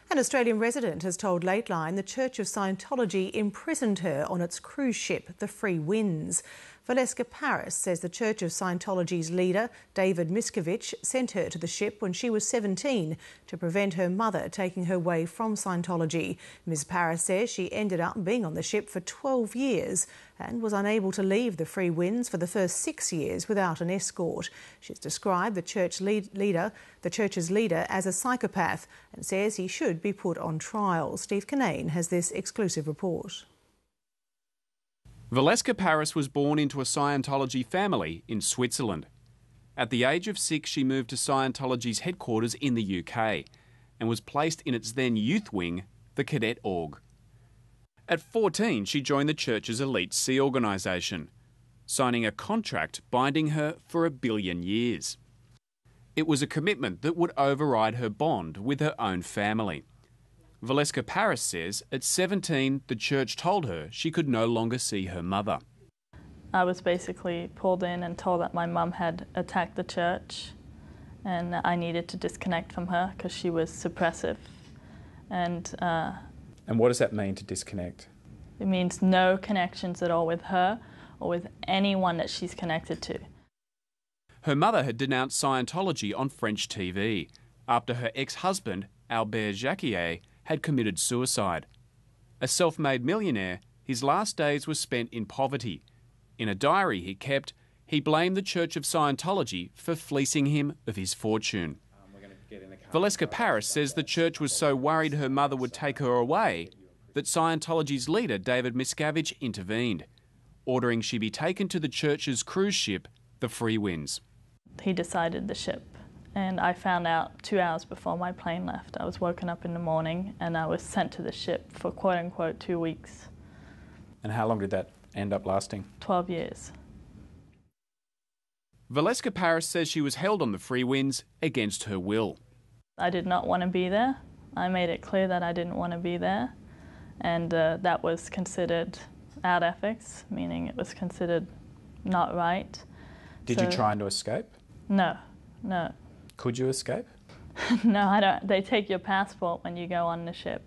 An Australian resident has told Lateline the Church of Scientology imprisoned her on its cruise ship, the Freewinds. Valeska Paris says the Church of Scientology's leader, David Miscavige, sent her to the ship when she was 17 to prevent her mother taking her away from Scientology. Ms Paris says she ended up being on the ship for 12 years and was unable to leave the Freewinds for the first 6 years without an escort. She's described the church's leader as a psychopath and says he should be put on trial. Steve Kinane has this exclusive report. Valeska Paris was born into a Scientology family in Switzerland. At the age of 6, she moved to Scientology's headquarters in the UK and was placed in its then youth wing, the Cadet Org. At 14, she joined the church's elite sea organisation, signing a contract binding her for 1 billion years. It was a commitment that would override her bond with her own family. Valeska Paris says at 17, the church told her she could no longer see her mother. I was basically pulled in and told that my mum had attacked the church and I needed to disconnect from her because she was suppressive. And what does that mean, to disconnect? It means no connections at all with her or with anyone that she's connected to. Her mother had denounced Scientology on French TV after her ex-husband, Albert Jacquier, had committed suicide. A self-made millionaire, his last days were spent in poverty. In a diary he kept, he blamed the Church of Scientology for fleecing him of his fortune. Valeska Paris says the church was so worried her mother would take her away that Scientology's leader, David Miscavige, intervened, ordering she be taken to the church's cruise ship, the Freewinds. He decided the ship, and I found out 2 hours before my plane left. I was woken up in the morning and I was sent to the ship for quote-unquote 2 weeks. And how long did that end up lasting? 12 years. Valeska Paris says she was held on the Freewinds against her will. I did not want to be there. I made it clear that I didn't want to be there, and that was considered out ethics, meaning it was considered not right. Did you try to escape? No. Could you escape? No, I don't. They take your passport when you go on the ship.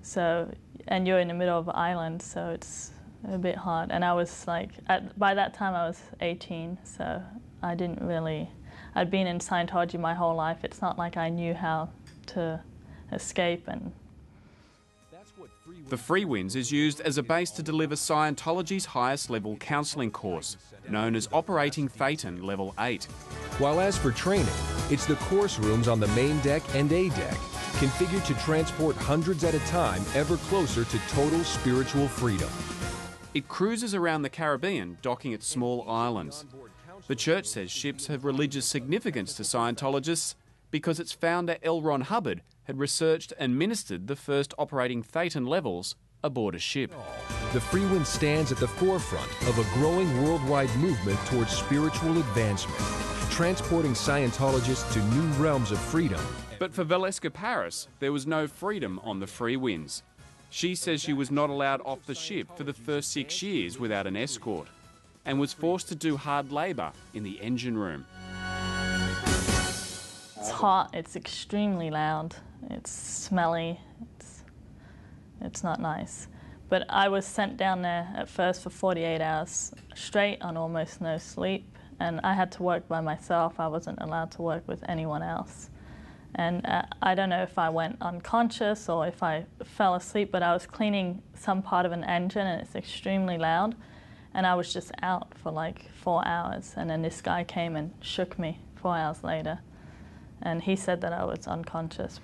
So, and you're in the middle of an island, so it's a bit hard. And I was like, by that time I was 18, so I didn't really, I'd been in Scientology my whole life. It's not like I knew how to escape. And the Freewinds is used as a base to deliver Scientology's highest level counselling course, known as Operating Phaeton Level 8. While as for training, it's the course rooms on the main deck and A deck, configured to transport hundreds at a time ever closer to total spiritual freedom. It cruises around the Caribbean, docking at small islands. The church says ships have religious significance to Scientologists because its founder L. Ron Hubbard had researched and ministered the first operating Phaeton levels aboard a ship. The Freewind stands at the forefront of a growing worldwide movement towards spiritual advancement, transporting Scientologists to new realms of freedom. But for Valeska Paris, there was no freedom on the Freewinds. She says she was not allowed off the ship for the first 6 years without an escort and was forced to do hard labour in the engine room. It's hot, it's extremely loud, it's smelly, it's not nice. But I was sent down there at first for 48 hours straight on almost no sleep, and I had to work by myself. I wasn't allowed to work with anyone else. And I don't know if I went unconscious or if I fell asleep, but I was cleaning some part of an engine and it's extremely loud. And I was just out for like 4 hours, and then this guy came and shook me 4 hours later. And he said that I was unconscious.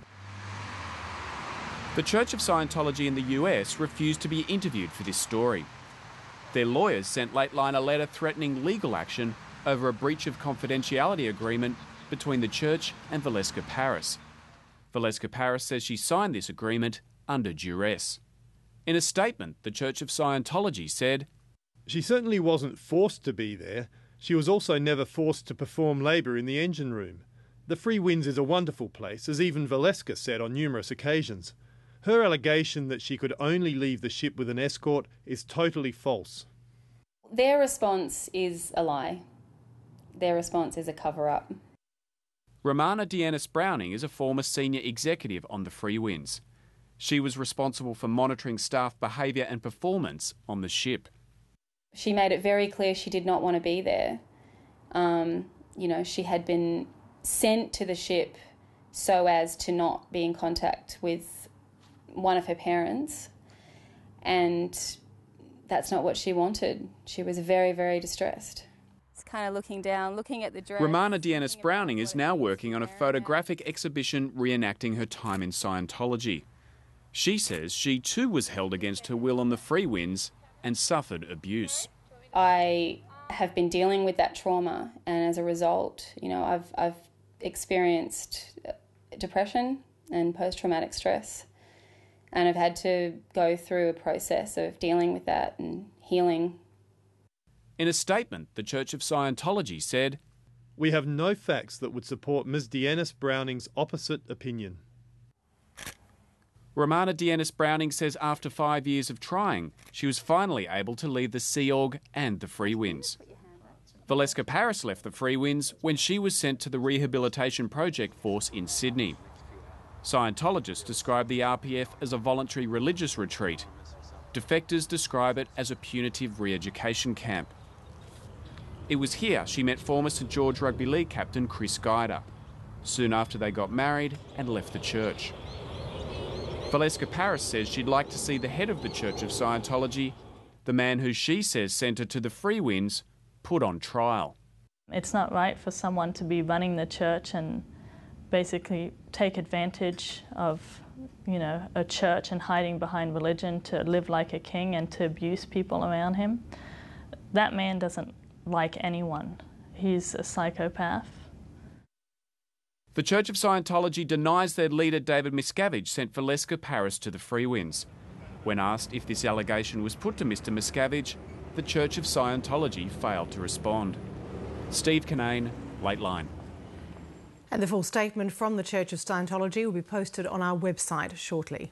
The Church of Scientology in the US refused to be interviewed for this story. Their lawyers sent Lateline a letter threatening legal action over a breach of confidentiality agreement between the church and Valeska Paris. Valeska Paris says she signed this agreement under duress. In a statement, the Church of Scientology said, "She certainly wasn't forced to be there. She was also never forced to perform labour in the engine room. The Freewinds is a wonderful place, as even Valeska said on numerous occasions. Her allegation that she could only leave the ship with an escort is totally false." Their response is a lie. Their response is a cover-up. Romana Deannis-Browning is a former senior executive on the Freewinds. She was responsible for monitoring staff behaviour and performance on the ship. She made it very clear she did not want to be there. She had been sent to the ship so as to not be in contact with one of her parents, and that's not what she wanted. She was very, very distressed. It's kind of looking down, looking at the dress. Romana Deannis-Browning is now working on a photographic exhibition reenacting her time in Scientology. She says she too was held against her will on the Freewinds and suffered abuse. I have been dealing with that trauma, and as a result, I've experienced depression and post-traumatic stress, and I've had to go through a process of dealing with that and healing. In a statement, the Church of Scientology said, "We have no facts that would support Ms. Deannis-Browning's opposite opinion." Romana Deannis-Browning says after 5 years of trying, she was finally able to leave the Sea Org and the Freewinds. Valeska Paris left the Freewinds when she was sent to the Rehabilitation Project Force in Sydney. Scientologists describe the RPF as a voluntary religious retreat. Defectors describe it as a punitive re-education camp. It was here she met former St George Rugby League captain Chris Guyder. Soon after they got married and left the church. Valeska Paris says she'd like to see the head of the Church of Scientology, the man who she says sent her to the Freewinds, put on trial. It's not right for someone to be running the church and basically take advantage of, a church and hiding behind religion to live like a king and to abuse people around him. That man doesn't like anyone. He's a psychopath. The Church of Scientology denies their leader David Miscavige sent Valeska Paris to the Freewinds. When asked if this allegation was put to Mr Miscavige, the Church of Scientology failed to respond. Steve Kinane, Late Line. And the full statement from the Church of Scientology will be posted on our website shortly.